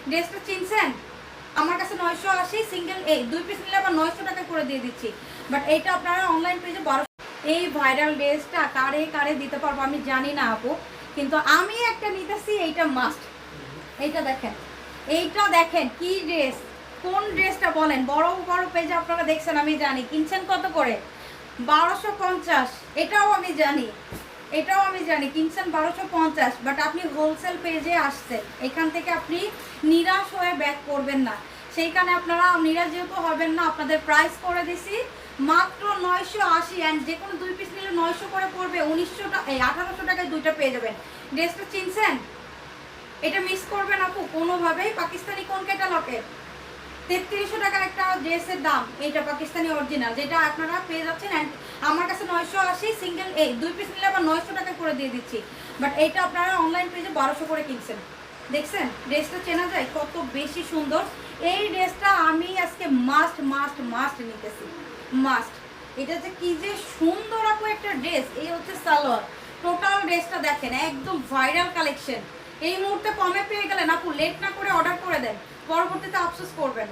ড্রেসটা চিনছেন? আমার কাছে 980, সিঙ্গেল এই 2 পিস নিলে আবার 900 টাকা করে দিয়ে দিচ্ছি। বাট এইটা আপনারা অনলাইন পেজে 1200। এই ভাইরাল ড্রেসটা কারে কারে দিতে পারবো আমি জানি না আপু, কিন্তু আমি একটা নিতেছি, এইটা মাস্ট। এইটা দেখেন, এইটা দেখেন কি ড্রেস, কোন ড্রেসটা বলেন? বড় বড় পেজে আপনারা দেখছেন, আমি জানি। কিনছেন কত করে? 1250। এটাও আমি জানি, এটাও আমি জানি কিনছেন 1250। বাট আপনি হোলসেল পেজে আসছেন, এখান থেকে আপনি নিরাশ হয়ে ব্যাক করবেন না। সেইখানে আপনারা নিরাশ যেহেতু হবেন না, আপনাদের প্রাইস করে দিছি মাত্র 980। অ্যান্ড যে কোনো 2 পিস নিলে 900 করে পড়বে। 1900 টাকা, 1800 টাকায় দুইটা পেয়ে যাবেন। ড্রেসটা চিনছেন? এটা মিস করবেন আপু কোনোভাবেই। পাকিস্তানি কোন ক্যাটালগের 3300 টাকা একটা ড্রেসের দাম। এইটা পাকিস্তানি অরিজিনাল, যেটা আপনারা পেয়ে যাচ্ছেন। অ্যান্ড আমার কাছে 980, সিঙ্গেল এই 2 পিস নিলে আবার 900 টাকা করে দিয়ে দিচ্ছি। বাট এইটা আপনারা অনলাইন পেজে 1200 করে কিনছেন। দেখছেন ড্রেসটা চেনা যায় কত বেশি সুন্দর। এই ড্রেসটা আমি আজকে মাস্ট মাস্ট মাস্ট নিতেছি, মাস্ট। এটা যে কি যে সুন্দর আপু একটা ড্রেস। এই হচ্ছে সালোয়ার। টোটাল ড্রেসটা দেখেন, একদম ভাইরাল কালেকশন। এই মুহূর্তে কমে পেয়ে গেলেন আপু, লেট না করে অর্ডার করে দেন, পরবর্তীতে আফসোস করবেন।